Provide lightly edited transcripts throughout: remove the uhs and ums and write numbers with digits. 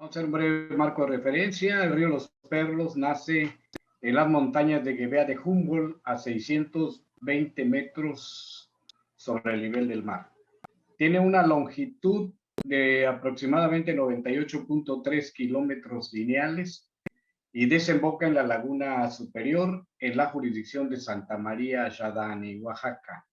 Vamos a hacer un breve marco de referencia. El río Los Perlos nace en las montañas de Gebea de Humboldt a 620 metros sobre el nivel del mar. Tiene una longitud de aproximadamente 98.3 kilómetros lineales y desemboca en la laguna superior en la jurisdicción de Santa María Yadani, Oaxaca.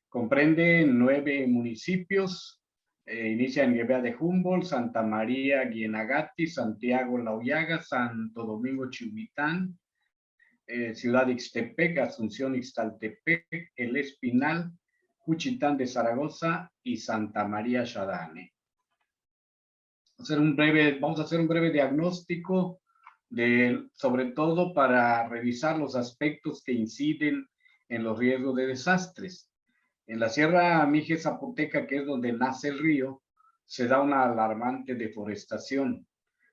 Comprende 9 municipios. Inicia en Gebea de Humboldt, Santa María Guienagati, Santiago Lauyaga, Santo Domingo Chihuitán, Ciudad Ixtepec, Asunción Ixtaltepec, El Espinal, Juchitán de Zaragoza y Santa María Yadane. Vamos a hacer un breve diagnóstico sobre todo para revisar los aspectos que inciden en los riesgos de desastres. En la Sierra Mije Zapoteca, que es donde nace el río, se da una alarmante deforestación.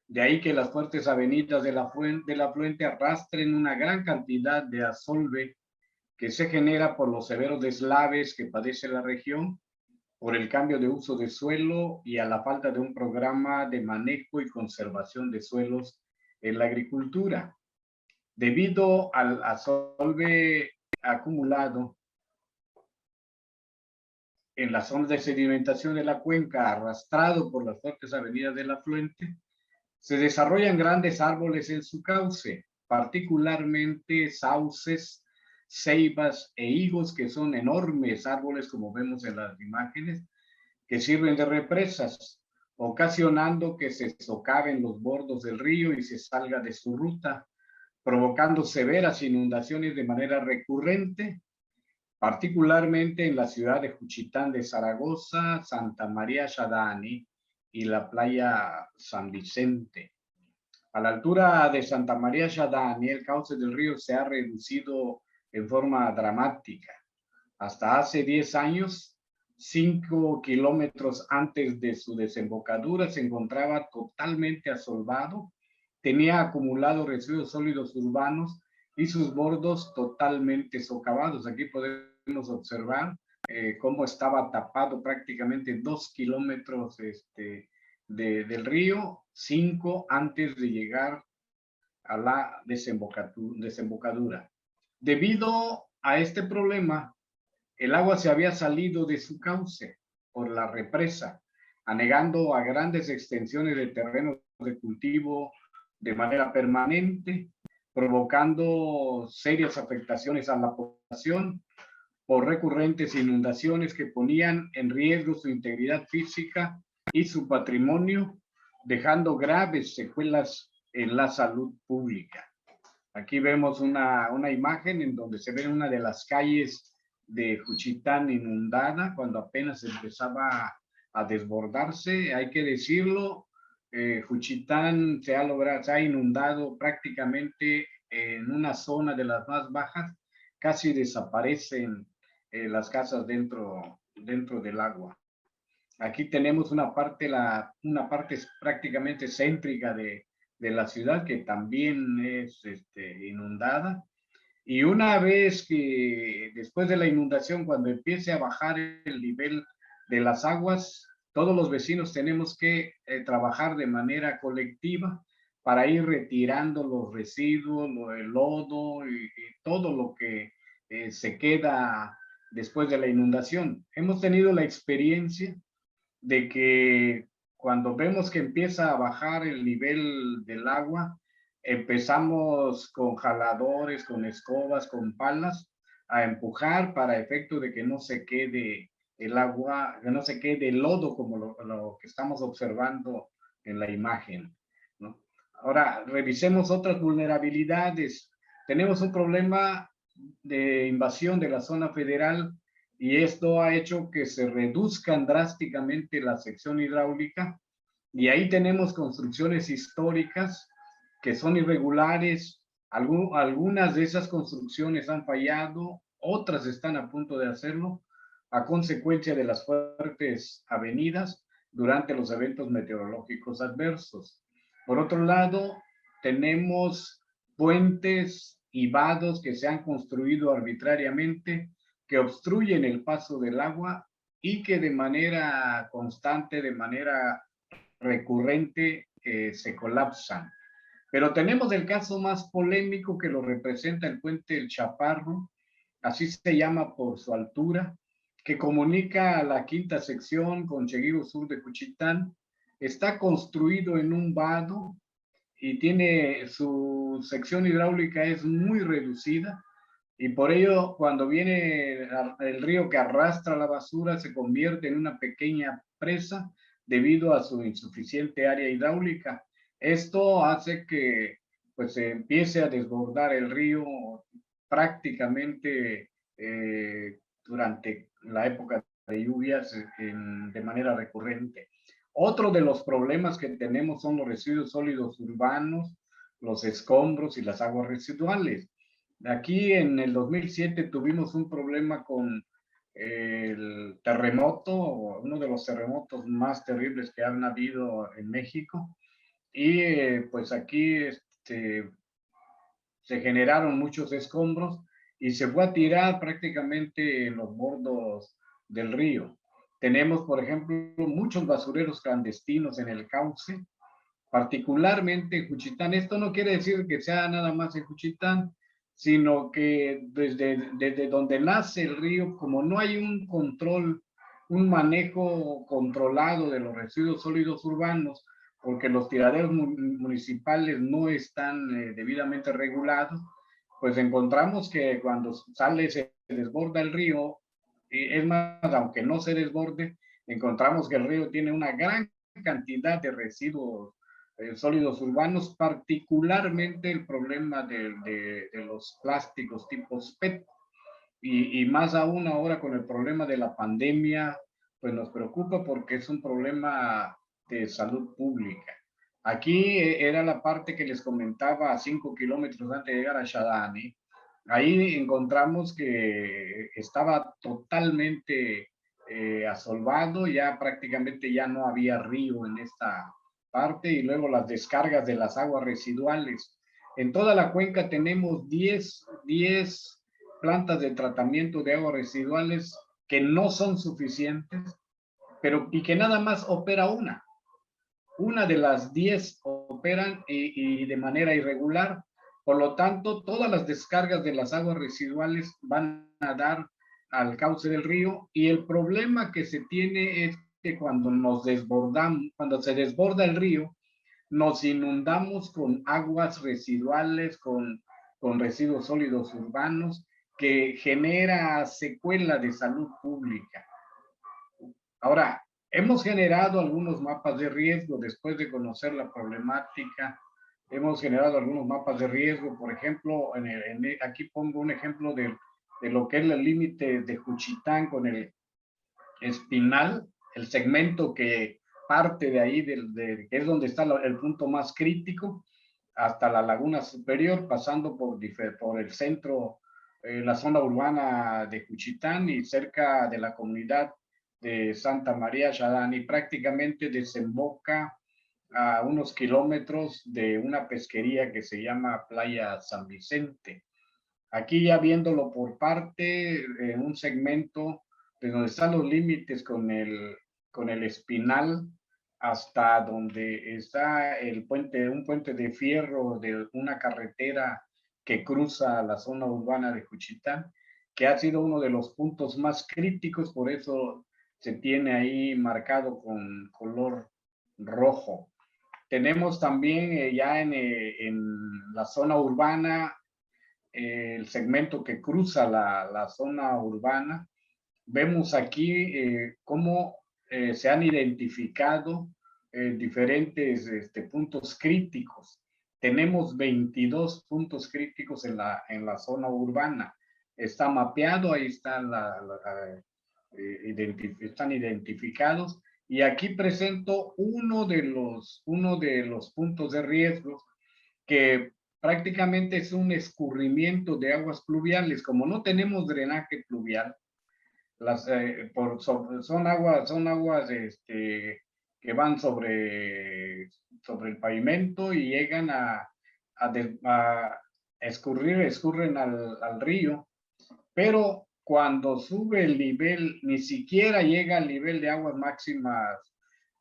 De ahí que las fuertes avenidas del afluente arrastren una gran cantidad de asolve que se genera por los severos deslaves que padece la región, por el cambio de uso de suelo y a la falta de un programa de manejo y conservación de suelos en la agricultura. Debido al asolve acumulado en las zonas de sedimentación de la cuenca, arrastrado por las fuertes avenidas del afluente, se desarrollan grandes árboles en su cauce, particularmente sauces, ceibas e higos, que son enormes árboles, como vemos en las imágenes, que sirven de represas, ocasionando que se socaven los bordos del río y se salga de su ruta, provocando severas inundaciones de manera recurrente, particularmente en la ciudad de Juchitán de Zaragoza, Santa María Yadani y la playa San Vicente. A la altura de Santa María Yadani, el cauce del río se ha reducido en forma dramática. Hasta hace 10 años, 5 kilómetros antes de su desembocadura, se encontraba totalmente asolvado, tenía acumulado residuos sólidos urbanos y sus bordos totalmente socavados. Aquí podemos observar cómo estaba tapado prácticamente 2 kilómetros del río, 5 antes de llegar a la desembocadura. Debido a este problema, el agua se había salido de su cauce por la represa, anegando a grandes extensiones de terrenos de cultivo de manera permanente, provocando serias afectaciones a la población por recurrentes inundaciones que ponían en riesgo su integridad física y su patrimonio, dejando graves secuelas en la salud pública. Aquí vemos una imagen en donde se ve una de las calles de Juchitán inundada, cuando apenas empezaba a desbordarse. Hay que decirlo, Juchitán se ha inundado prácticamente en una zona de las más bajas, casi desaparecen las casas dentro del agua. Aquí tenemos una parte prácticamente céntrica de la ciudad que también es inundada. Y una vez que después de la inundación, cuando empiece a bajar el nivel de las aguas, todos los vecinos tenemos que trabajar de manera colectiva para ir retirando los residuos, el lodo y todo lo que se queda después de la inundación. Hemos tenido la experiencia de que cuando vemos que empieza a bajar el nivel del agua, empezamos con jaladores, con escobas, con palas, a empujar para efecto de que no se quede el agua, que no se quede el lodo como lo que estamos observando en la imagen, ¿no? Ahora, revisemos otras vulnerabilidades. Tenemos un problema de invasión de la zona federal y esto ha hecho que se reduzcan drásticamente la sección hidráulica y ahí tenemos construcciones históricas que son irregulares. Algunas de esas construcciones han fallado, otras están a punto de hacerlo a consecuencia de las fuertes avenidas durante los eventos meteorológicos adversos. Por otro lado, tenemos puentes y vados que se han construido arbitrariamente, que obstruyen el paso del agua y que de manera constante, de manera recurrente, se colapsan. Pero tenemos el caso más polémico que lo representa el puente del Chaparro, así se llama por su altura, que comunica a la quinta sección con Cheguiro Sur de Juchitán. Está construido en un vado y tiene su sección hidráulica es muy reducida y por ello cuando viene el río que arrastra la basura se convierte en una pequeña presa debido a su insuficiente área hidráulica. Esto hace que pues se empiece a desbordar el río prácticamente durante la época de lluvias de manera recurrente. Otro de los problemas que tenemos son los residuos sólidos urbanos, los escombros y las aguas residuales. Aquí en el 2007 tuvimos un problema con el terremoto, uno de los terremotos más terribles que han habido en México. Y pues aquí se generaron muchos escombros y se fue a tirar prácticamente en los bordos del río. Tenemos, por ejemplo, muchos basureros clandestinos en el cauce, particularmente en Juchitán. Esto no quiere decir que sea nada más en Juchitán, sino que desde donde nace el río, como no hay un control, un manejo controlado de los residuos sólidos urbanos, porque los tiraderos municipales no están debidamente regulados, pues encontramos que cuando sale se desborda el río, es más, aunque no se desborde, encontramos que el río tiene una gran cantidad de residuos sólidos urbanos, particularmente el problema de los plásticos tipo PET. Y más aún ahora con el problema de la pandemia, pues nos preocupa porque es un problema de salud pública. Aquí era la parte que les comentaba a 5 kilómetros antes de llegar a Shadani. Ahí encontramos que estaba totalmente asolvado, ya prácticamente ya no había río en esta parte y luego las descargas de las aguas residuales. En toda la cuenca tenemos 10 plantas de tratamiento de aguas residuales que no son suficientes, pero y que nada más opera una. Una de las 10 operan y de manera irregular. Por lo tanto, todas las descargas de las aguas residuales van a dar al cauce del río y el problema que se tiene es que cuando nos desbordamos, cuando se desborda el río, nos inundamos con aguas residuales, con residuos sólidos urbanos, que genera secuela de salud pública. Ahora, hemos generado algunos mapas de riesgo después de conocer la problemática. Hemos generado algunos mapas de riesgo, por ejemplo, aquí pongo un ejemplo de lo que es el límite de Juchitán con el Espinal, el segmento que parte de ahí, que es donde está el punto más crítico, hasta la laguna superior, pasando por el centro, la zona urbana de Juchitán y cerca de la comunidad de Santa María Xalán, y prácticamente desemboca a unos kilómetros de una pesquería que se llama Playa San Vicente. Aquí ya viéndolo por parte, en un segmento de donde están los límites con el Espinal, hasta donde está el puente, un puente de fierro de una carretera que cruza la zona urbana de Juchitán, que ha sido uno de los puntos más críticos, por eso se tiene ahí marcado con color rojo. Tenemos también ya en la zona urbana el segmento que cruza la zona urbana. Vemos aquí cómo se han identificado diferentes puntos críticos. Tenemos 22 puntos críticos en la zona urbana. Está mapeado, ahí están, están identificados. Y aquí presento uno de los puntos de riesgo que prácticamente es un escurrimiento de aguas pluviales. Como no tenemos drenaje pluvial, son aguas que van sobre el pavimento y llegan a escurren al río, pero cuando sube el nivel, ni siquiera llega al nivel de aguas máximas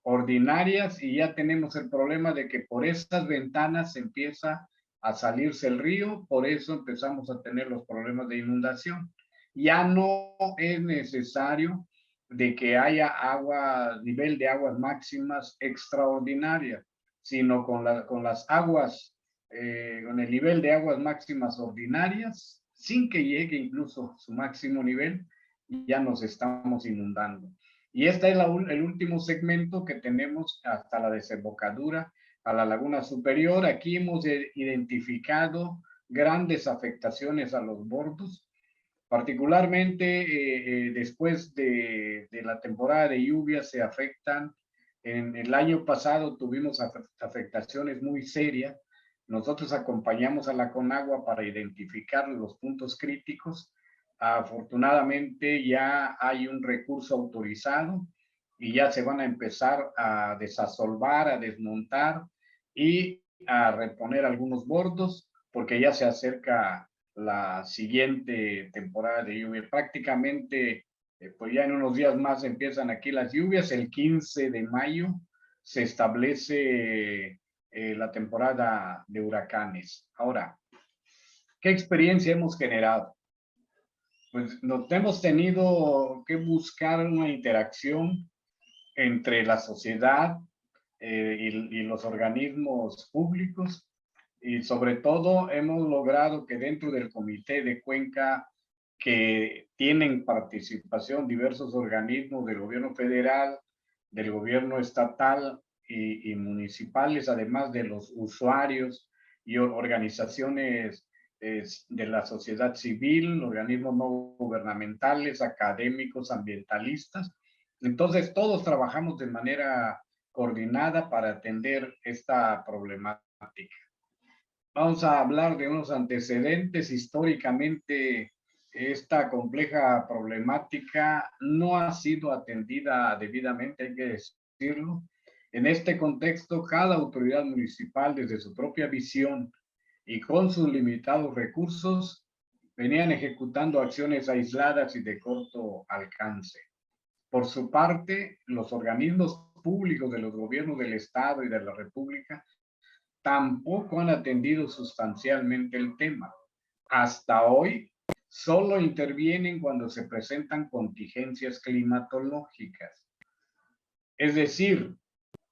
ordinarias y ya tenemos el problema de que por estas ventanas empieza a salirse el río, por eso empezamos a tener los problemas de inundación. Ya no es necesario de que haya agua, nivel de aguas máximas extraordinarias, sino con las aguas, con el nivel de aguas máximas ordinarias, sin que llegue incluso su máximo nivel, ya nos estamos inundando. Y este es el último segmento que tenemos hasta la desembocadura a la laguna superior. Aquí hemos identificado grandes afectaciones a los bordos, particularmente después de la temporada de lluvias se afectan. En el año pasado tuvimos afectaciones muy serias. Nosotros acompañamos a la Conagua para identificar los puntos críticos. Afortunadamente ya hay un recurso autorizado y ya se van a empezar a desasolvar, a desmontar y a reponer algunos bordos porque ya se acerca la siguiente temporada de lluvia. Prácticamente, pues ya en unos días más empiezan aquí las lluvias. El 15 de mayo se establece la temporada de huracanes. Ahora, ¿qué experiencia hemos generado? Pues nos hemos tenido que buscar una interacción entre la sociedad y los organismos públicos y sobre todo hemos logrado que dentro del Comité de Cuenca que tienen participación diversos organismos del gobierno federal, del gobierno estatal y municipales, además de los usuarios y organizaciones de la sociedad civil, organismos no gubernamentales, académicos, ambientalistas. Entonces, todos trabajamos de manera coordinada para atender esta problemática. Vamos a hablar de unos antecedentes. Históricamente, esta compleja problemática no ha sido atendida debidamente, hay que decirlo. En este contexto, cada autoridad municipal, desde su propia visión y con sus limitados recursos, venían ejecutando acciones aisladas y de corto alcance. Por su parte, los organismos públicos de los gobiernos del Estado y de la República tampoco han atendido sustancialmente el tema. Hasta hoy, solo intervienen cuando se presentan contingencias climatológicas. Es decir,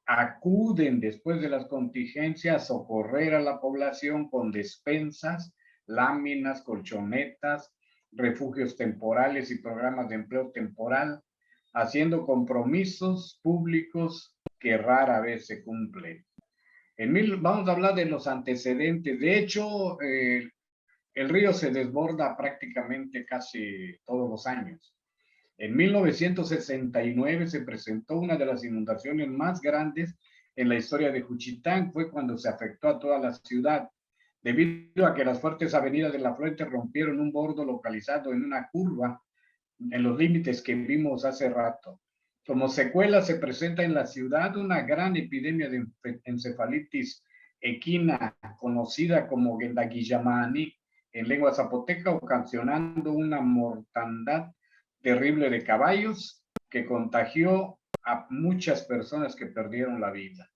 acuden después de las contingencias a socorrer a la población con despensas, láminas, colchonetas, refugios temporales y programas de empleo temporal, haciendo compromisos públicos que rara vez se cumplen. Vamos a hablar de los antecedentes. De hecho, el río se desborda prácticamente casi todos los años. En 1969 se presentó una de las inundaciones más grandes en la historia de Juchitán. Fue cuando se afectó a toda la ciudad, debido a que las fuertes avenidas del afluente rompieron un bordo localizado en una curva en los límites que vimos hace rato. Como secuela se presenta en la ciudad una gran epidemia de encefalitis equina, conocida como Gendaguillamani en lengua zapoteca, ocasionando una mortandad terrible de caballos que contagió a muchas personas que perdieron la vida.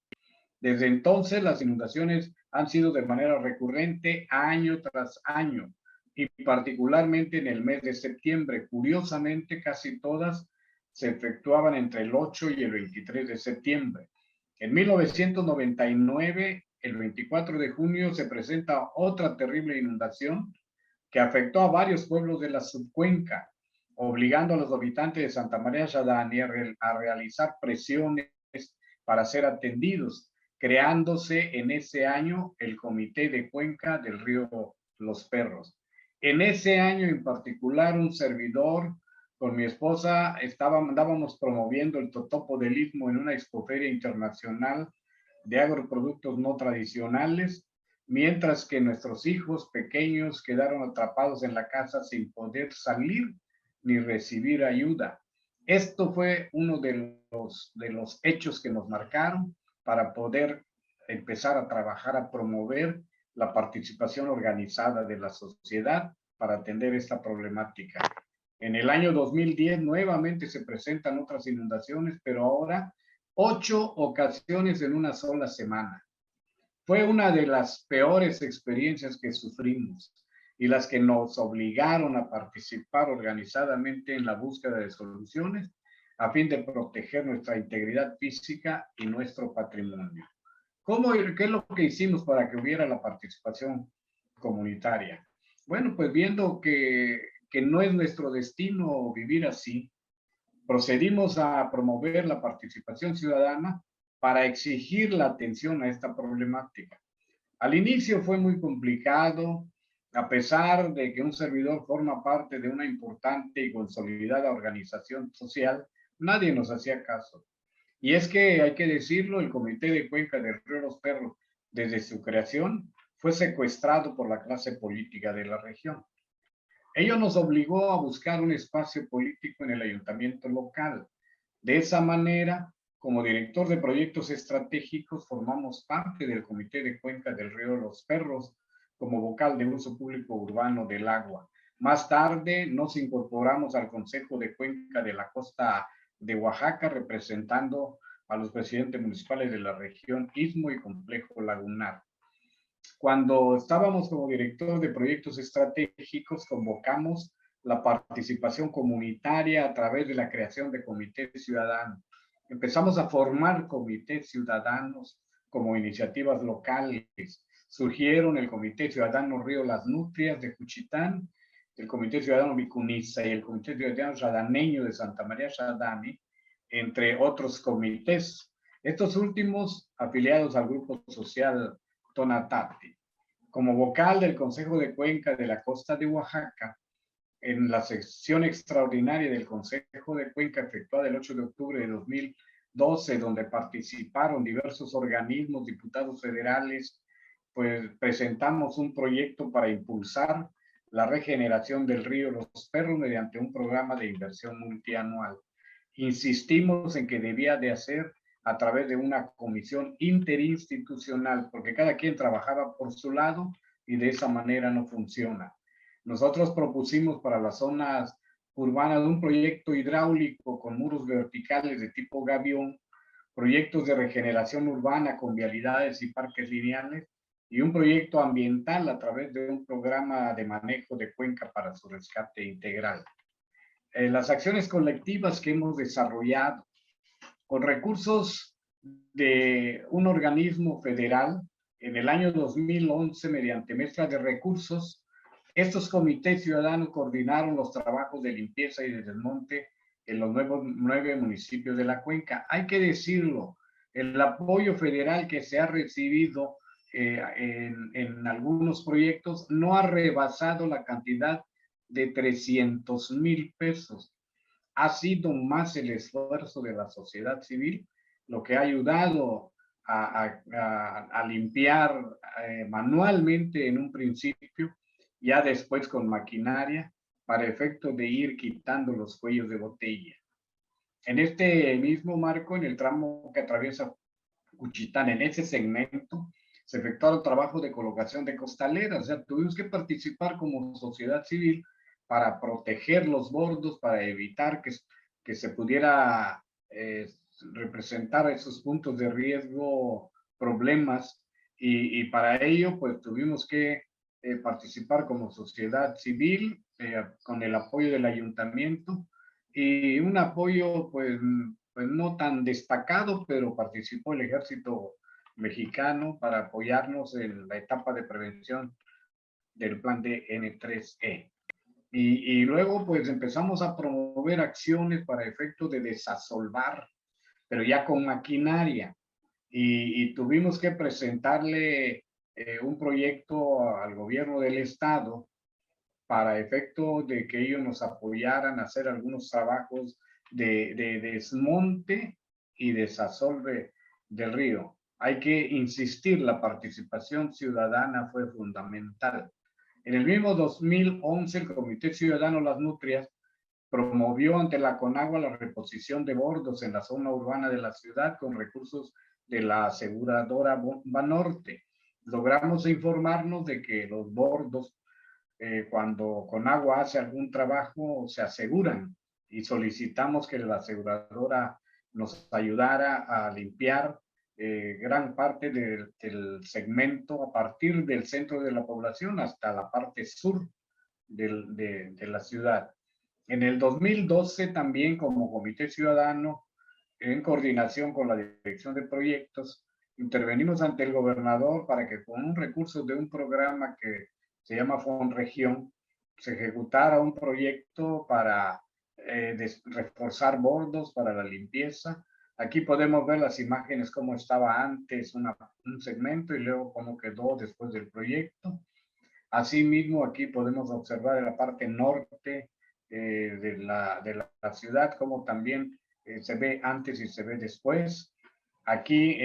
Desde entonces las inundaciones han sido de manera recurrente año tras año y particularmente en el mes de septiembre. Curiosamente, casi todas se efectuaban entre el 8 y el 23 de septiembre. En 1999, el 24 de junio, se presenta otra terrible inundación que afectó a varios pueblos de la subcuenca, obligando a los habitantes de Santa María Yadani a realizar presiones para ser atendidos, creándose en ese año el Comité de Cuenca del Río Los Perros. En ese año en particular, un servidor con mi esposa andábamos promoviendo el totopo del Istmo en una expoferia internacional de agroproductos no tradicionales, mientras que nuestros hijos pequeños quedaron atrapados en la casa sin poder salir ni recibir ayuda. Esto fue uno de los hechos que nos marcaron para poder empezar a trabajar, a promover la participación organizada de la sociedad para atender esta problemática. En el año 2010 nuevamente se presentan otras inundaciones, pero ahora 8 ocasiones en una sola semana. Fue una de las peores experiencias que sufrimos y las que nos obligaron a participar organizadamente en la búsqueda de soluciones a fin de proteger nuestra integridad física y nuestro patrimonio. ¿Qué es lo que hicimos para que hubiera la participación comunitaria? Bueno, pues viendo que no es nuestro destino vivir así, procedimos a promover la participación ciudadana para exigir la atención a esta problemática. Al inicio fue muy complicado, a pesar de que un servidor forma parte de una importante y consolidada organización social, nadie nos hacía caso. Y es que, hay que decirlo, el Comité de Cuenca del Río Los Perros, desde su creación, fue secuestrado por la clase política de la región. Ello nos obligó a buscar un espacio político en el ayuntamiento local. De esa manera, como director de proyectos estratégicos, formamos parte del Comité de Cuenca del Río Los Perros como vocal de uso público urbano del agua. Más tarde nos incorporamos al Consejo de Cuenca de la Costa de Oaxaca, representando a los presidentes municipales de la región Istmo y Complejo Lagunar. Cuando estábamos como director de proyectos estratégicos, convocamos la participación comunitaria a través de la creación de comités ciudadanos. Empezamos a formar comités ciudadanos como iniciativas locales. Surgieron el Comité Ciudadano Río Las Nutrias de Juchitán, el Comité Ciudadano Vicuniza y el Comité Ciudadano Radaneño de Santa María Radani, entre otros comités. Estos últimos afiliados al Grupo Social Tonatati. Como vocal del Consejo de Cuenca de la Costa de Oaxaca, en la sesión extraordinaria del Consejo de Cuenca efectuada el 8 de octubre de 2012, donde participaron diversos organismos, diputados federales, pues presentamos un proyecto para impulsar la regeneración del río Los Perros mediante un programa de inversión multianual. Insistimos en que debía de hacer a través de una comisión interinstitucional, porque cada quien trabajaba por su lado y de esa manera no funciona. Nosotros propusimos para las zonas urbanas un proyecto hidráulico con muros verticales de tipo gavión, proyectos de regeneración urbana con vialidades y parques lineales y un proyecto ambiental a través de un programa de manejo de cuenca para su rescate integral. Las acciones colectivas que hemos desarrollado con recursos de un organismo federal en el año 2011 mediante mezcla de recursos, estos comités ciudadanos coordinaron los trabajos de limpieza y de desmonte en los 9 municipios de la cuenca. Hay que decirlo, el apoyo federal que se ha recibido en algunos proyectos no ha rebasado la cantidad de 300,000 pesos. Ha sido más el esfuerzo de la sociedad civil lo que ha ayudado a limpiar manualmente en un principio, ya después con maquinaria, para efecto de ir quitando los cuellos de botella. En este mismo marco, en el tramo que atraviesa Cuchitán, en ese segmento, se efectuaron trabajos de colocación de costaleras. O sea, tuvimos que participar como sociedad civil para proteger los bordos, para evitar que se pudiera representar esos puntos de riesgo, problemas, y para ello pues tuvimos que participar como sociedad civil con el apoyo del ayuntamiento y un apoyo pues no tan destacado, pero participó el ejército mexicano para apoyarnos en la etapa de prevención del plan de N3E. Y luego pues empezamos a promover acciones para efecto de desasolvar, pero ya con maquinaria. Y tuvimos que presentarle un proyecto al gobierno del estado para efecto de que ellos nos apoyaran a hacer algunos trabajos de desmonte y desasolve del río. Hay que insistir, la participación ciudadana fue fundamental. En el mismo 2011, el Comité Ciudadano Las Nutrias promovió ante la CONAGUA la reposición de bordos en la zona urbana de la ciudad con recursos de la aseguradora Banorte. Logramos informarnos de que los bordos, cuando CONAGUA hace algún trabajo, se aseguran y solicitamos que la aseguradora nos ayudara a limpiar gran parte del segmento a partir del centro de la población hasta la parte sur de la ciudad. En el 2012 también como Comité Ciudadano, en coordinación con la Dirección de Proyectos, intervenimos ante el gobernador para que con un recurso de un programa que se llama Fonregión, se ejecutara un proyecto para reforzar bordos para la limpieza. Aquí podemos ver las imágenes cómo estaba antes un segmento y luego cómo quedó después del proyecto. Asimismo, aquí podemos observar en la parte norte de la ciudad cómo también se ve antes y se ve después. Aquí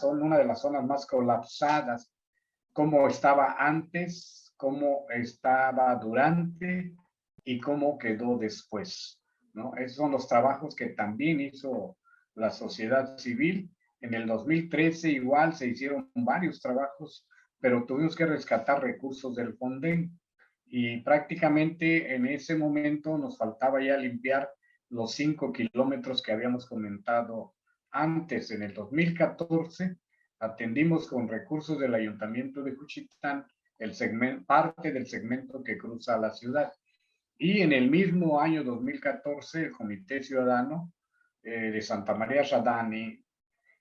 una de las zonas más colapsadas, cómo estaba antes, cómo estaba durante y cómo quedó después, ¿no? Esos son los trabajos que también hizo la sociedad civil. En el 2013 igual se hicieron varios trabajos, pero tuvimos que rescatar recursos del Fonden y prácticamente en ese momento nos faltaba ya limpiar los 5 kilómetros que habíamos comentado antes. En el 2014 atendimos con recursos del Ayuntamiento de Juchitán parte del segmento que cruza la ciudad. Y en el mismo año 2014, el Comité Ciudadano de Santa María Shadani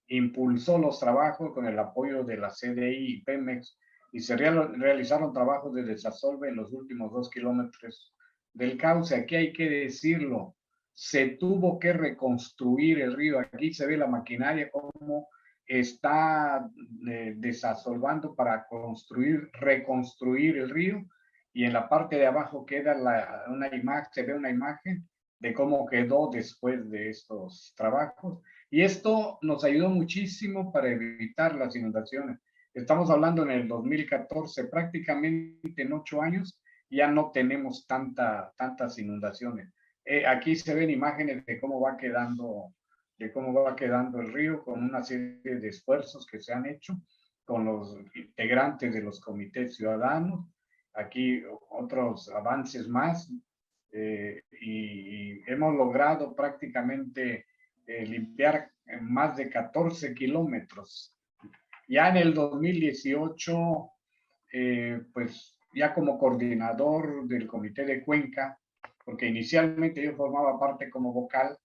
impulsó los trabajos con el apoyo de la CDI y Pemex y se realizaron trabajos de desasolve en los últimos 2 kilómetros del cauce. Aquí hay que decirlo, se tuvo que reconstruir el río. Aquí se ve la maquinaria como está desasolvando para reconstruir el río, y en la parte de abajo se ve una imagen de cómo quedó después de estos trabajos. Y esto nos ayudó muchísimo para evitar las inundaciones. Estamos hablando en el 2014, prácticamente en 8 años ya no tenemos tantas inundaciones. Aquí se ven imágenes de cómo va quedando el río con una serie de esfuerzos que se han hecho con los integrantes de los comités ciudadanos. Aquí otros avances más y hemos logrado prácticamente limpiar más de 14 kilómetros. Ya en el 2018, pues ya como coordinador del Comité de Cuenca, porque inicialmente yo formaba parte como vocal,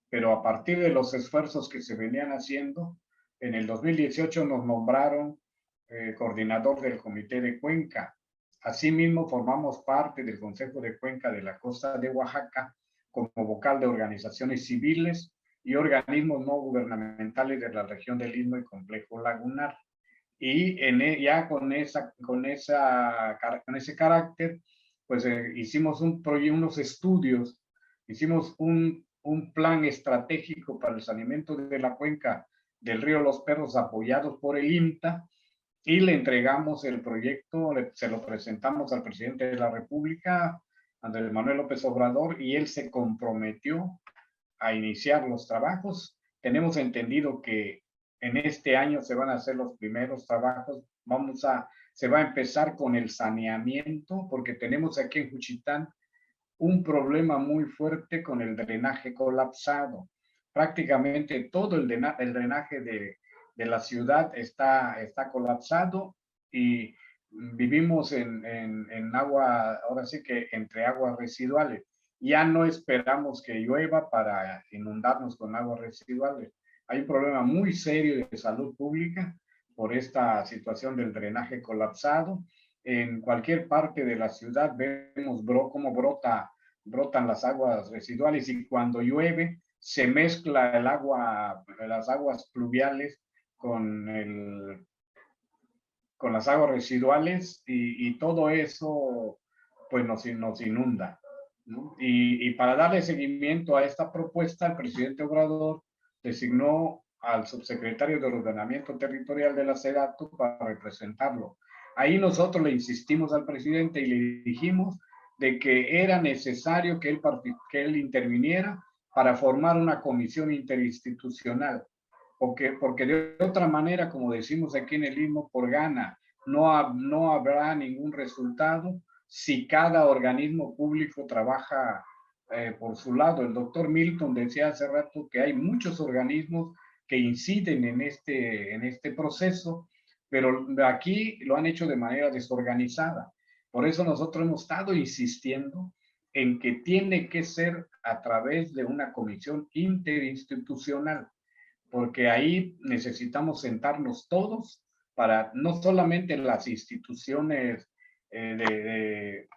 pero a partir de los esfuerzos que se venían haciendo, en el 2018 nos nombraron coordinador del Comité de Cuenca. Asimismo, formamos parte del Consejo de Cuenca de la Costa de Oaxaca como vocal de organizaciones civiles y organismos no gubernamentales de la región del Istmo y Complejo Lagunar. Y ya con ese carácter, pues hicimos unos estudios, hicimos un plan estratégico para el saneamiento de la cuenca del río Los Perros apoyados por el IMTA, y le entregamos el proyecto, se lo presentamos al presidente de la República, Andrés Manuel López Obrador, y él se comprometió a iniciar los trabajos. Tenemos entendido que en este año se van a hacer los primeros trabajos. Se va a empezar con el saneamiento, porque tenemos aquí en Juchitán un problema muy fuerte con el drenaje colapsado. Prácticamente todo el drenaje de la ciudad está colapsado y vivimos en agua, ahora sí que entre aguas residuales. Ya no esperamos que llueva para inundarnos con aguas residuales. Hay un problema muy serio de salud pública por esta situación del drenaje colapsado. En cualquier parte de la ciudad vemos cómo brotan las aguas residuales, y cuando llueve se mezcla las aguas pluviales con las aguas residuales, y todo eso pues nos inunda, ¿no? Y para darle seguimiento a esta propuesta, el presidente Obrador designó al subsecretario de Ordenamiento Territorial de la SEDATU para representarlo. Ahí nosotros le insistimos al presidente y le dijimos de que era necesario que él interviniera para formar una comisión interinstitucional, porque de otra manera, como decimos aquí en el Istmo, por gana, no habrá ningún resultado si cada organismo público trabaja por su lado. El doctor Milton decía hace rato que hay muchos organismos que inciden en este proceso, pero aquí lo han hecho de manera desorganizada. Por eso nosotros hemos estado insistiendo en que tiene que ser a través de una comisión interinstitucional, porque ahí necesitamos sentarnos todos para no solamente las instituciones del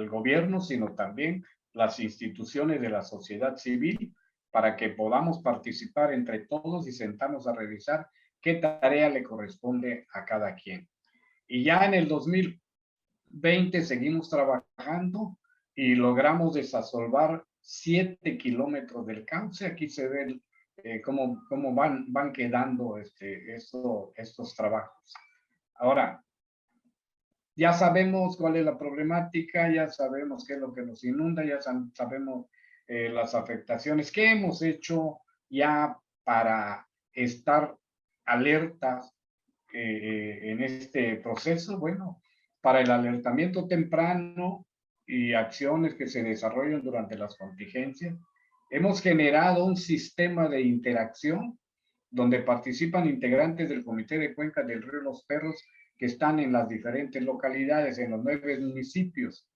gobierno, sino también las instituciones de la sociedad civil, para que podamos participar entre todos y sentarnos a revisar qué tarea le corresponde a cada quien. Y ya en el 2020 seguimos trabajando y logramos desasolvar 7 kilómetros del cauce. Aquí se ve cómo van quedando estos trabajos. Ahora, ya sabemos cuál es la problemática, ya sabemos qué es lo que nos inunda, ya sabemos las afectaciones. ¿Qué hemos hecho ya para estar alertas en este proceso? Bueno, para el alertamiento temprano y acciones que se desarrollan durante las contingencias, hemos generado un sistema de interacción donde participan integrantes del Comité de Cuenca del Río Los Perros que están en las diferentes localidades, en los 9 municipios.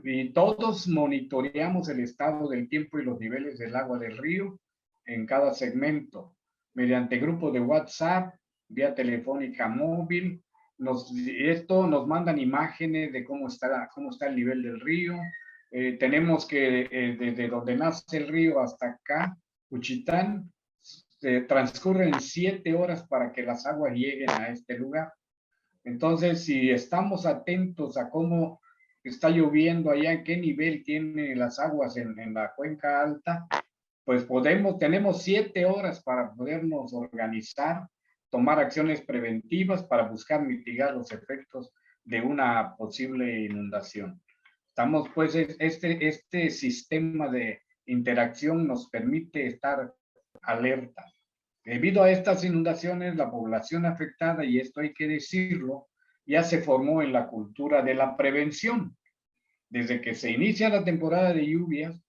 Y todos monitoreamos el estado del tiempo y los niveles del agua del río en cada segmento, mediante grupos de WhatsApp, vía telefónica móvil. Esto nos mandan imágenes de cómo está el nivel del río. Tenemos que desde donde nace el río hasta acá, Juchitán, transcurren 7 horas para que las aguas lleguen a este lugar. Entonces, si estamos atentos a cómo está lloviendo allá, qué nivel tienen las aguas en la cuenca alta, pues tenemos 7 horas para podernos organizar, tomar acciones preventivas para buscar mitigar los efectos de una posible inundación. Estamos, pues, este sistema de interacción nos permite estar alerta. Debido a estas inundaciones, la población afectada, y esto hay que decirlo, ya se formó en la cultura de la prevención. Desde que se inicia la temporada de lluvias,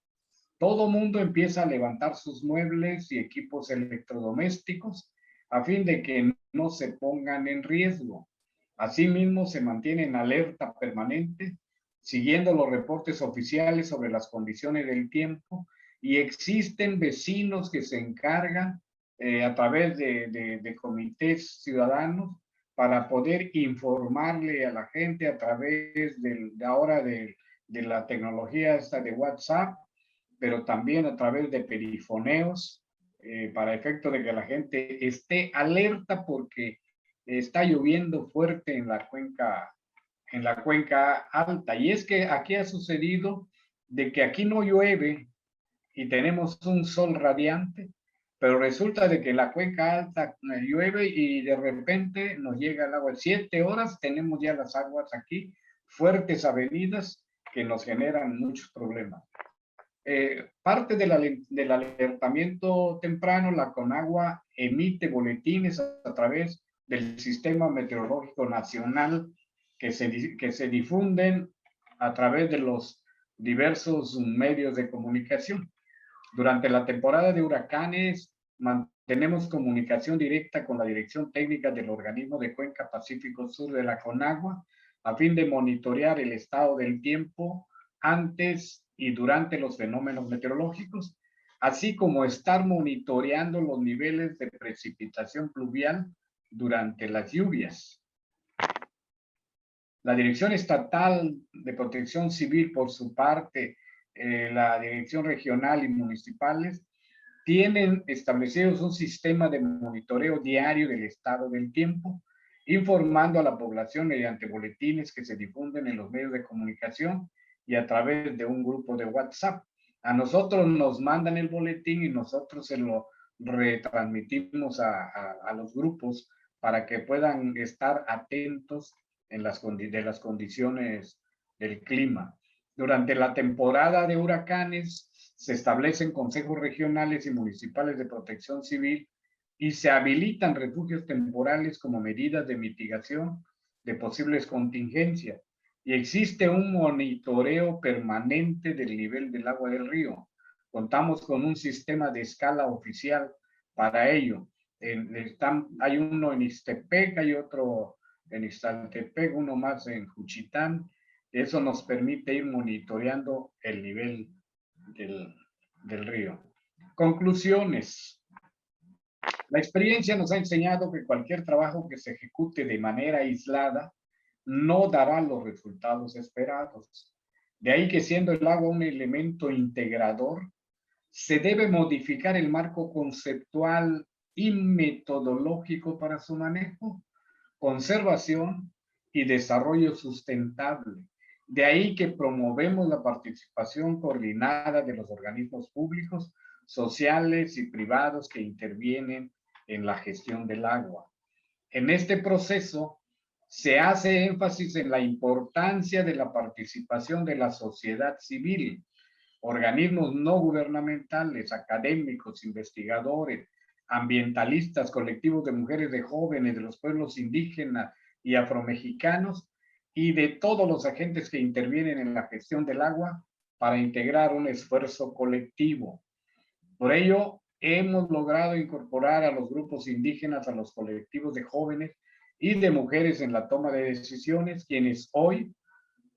todo mundo empieza a levantar sus muebles y equipos electrodomésticos a fin de que no se pongan en riesgo. Asimismo, se mantiene en alerta permanente, siguiendo los reportes oficiales sobre las condiciones del tiempo, y existen vecinos que se encargan a través de comités ciudadanos para poder informarle a la gente a través de la tecnología esta de WhatsApp, pero también a través de perifoneos, para efecto de que la gente esté alerta porque está lloviendo fuerte en la cuenca alta. Y es que aquí ha sucedido de que aquí no llueve y tenemos un sol radiante, pero resulta de que la cuenca alta llueve y de repente nos llega el agua. 7 horas tenemos ya las aguas aquí, fuertes avenidas que nos generan muchos problemas. Parte del alertamiento temprano, la CONAGUA emite boletines a través del Sistema Meteorológico Nacional que se difunden a través de los diversos medios de comunicación. Durante la temporada de huracanes, mantenemos comunicación directa con la Dirección Técnica del Organismo de Cuenca Pacífico Sur de la CONAGUA a fin de monitorear el estado del tiempo antes y durante los fenómenos meteorológicos, así como estar monitoreando los niveles de precipitación pluvial durante las lluvias. La Dirección Estatal de Protección Civil, por su parte, la Dirección Regional y municipales, tienen establecidos un sistema de monitoreo diario del estado del tiempo, informando a la población mediante boletines que se difunden en los medios de comunicación y a través de un grupo de WhatsApp. A nosotros nos mandan el boletín y nosotros se lo retransmitimos a los grupos para que puedan estar atentos de las condiciones del clima. Durante la temporada de huracanes se establecen consejos regionales y municipales de protección civil y se habilitan refugios temporales como medidas de mitigación de posibles contingencias. y existe un monitoreo permanente del nivel del agua del río. Contamos con un sistema de escala oficial para ello. Hay uno en Ixtepec, hay otro en Ixtaltepec, uno más en Juchitán. Eso nos permite ir monitoreando el nivel del río. Conclusiones. La experiencia nos ha enseñado que cualquier trabajo que se ejecute de manera aislada no dará los resultados esperados. De ahí que siendo el agua un elemento integrador, se debe modificar el marco conceptual y metodológico para su manejo, conservación y desarrollo sustentable. De ahí que promovemos la participación coordinada de los organismos públicos, sociales y privados que intervienen en la gestión del agua. En este proceso se hace énfasis en la importancia de la participación de la sociedad civil, organismos no gubernamentales, académicos, investigadores, ambientalistas, colectivos de mujeres, de jóvenes, de los pueblos indígenas y afromexicanos, y de todos los agentes que intervienen en la gestión del agua para integrar un esfuerzo colectivo. Por ello, hemos logrado incorporar a los grupos indígenas, a los colectivos de jóvenes y de mujeres en la toma de decisiones, quienes hoy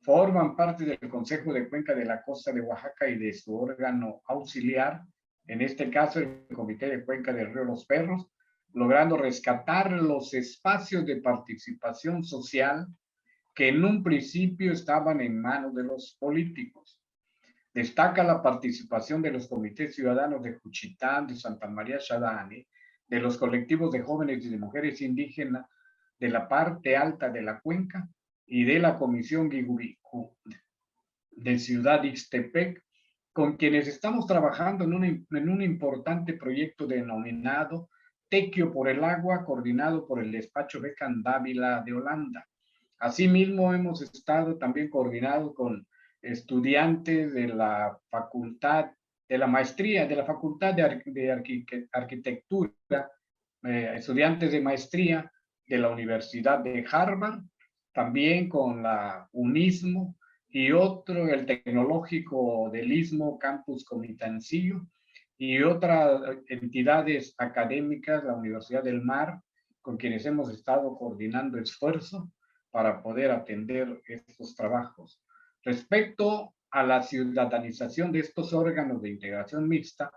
forman parte del Consejo de Cuenca de la Costa de Oaxaca y de su órgano auxiliar, en este caso el Comité de Cuenca del Río Los Perros, logrando rescatar los espacios de participación social que en un principio estaban en manos de los políticos. Destaca la participación de los comités ciudadanos de Juchitán, de Santa María Xadani, de los colectivos de jóvenes y de mujeres indígenas de la parte alta de la cuenca y de la Comisión Guigubicu de Ciudad Ixtepec, con quienes estamos trabajando en un importante proyecto denominado Tequio por el Agua, coordinado por el despacho Becan Dávila de Holanda. Asimismo, hemos estado también coordinados con estudiantes de la facultad, de la maestría, de la facultad de arquitectura, estudiantes de maestría de la Universidad de Harvard, también con la UNISMO y otro, el Tecnológico del Istmo Campus Comitancillo, y otras entidades académicas, la Universidad del Mar, con quienes hemos estado coordinando esfuerzo para poder atender estos trabajos. Respecto a la ciudadanización de estos órganos de integración mixta,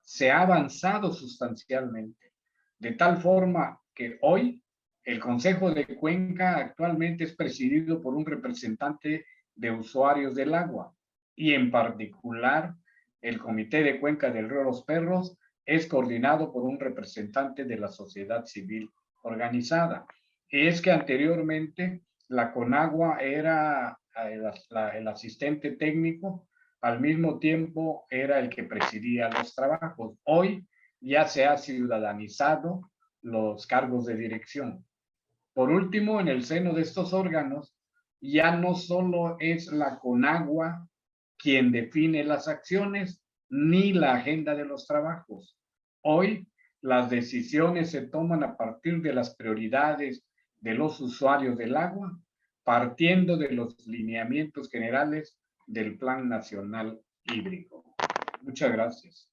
se ha avanzado sustancialmente, de tal forma que hoy el Consejo de Cuenca actualmente es presidido por un representante de usuarios del agua y en particular el Comité de Cuenca del Río Los Perros es coordinado por un representante de la sociedad civil organizada. Es que anteriormente la Conagua era el asistente técnico, al mismo tiempo era el que presidía los trabajos. Hoy ya se ha ciudadanizado los cargos de dirección. Por último, en el seno de estos órganos, ya no solo es la Conagua quien define las acciones ni la agenda de los trabajos. Hoy las decisiones se toman a partir de las prioridades de los usuarios del agua, partiendo de los lineamientos generales del Plan Nacional Hídrico. Muchas gracias.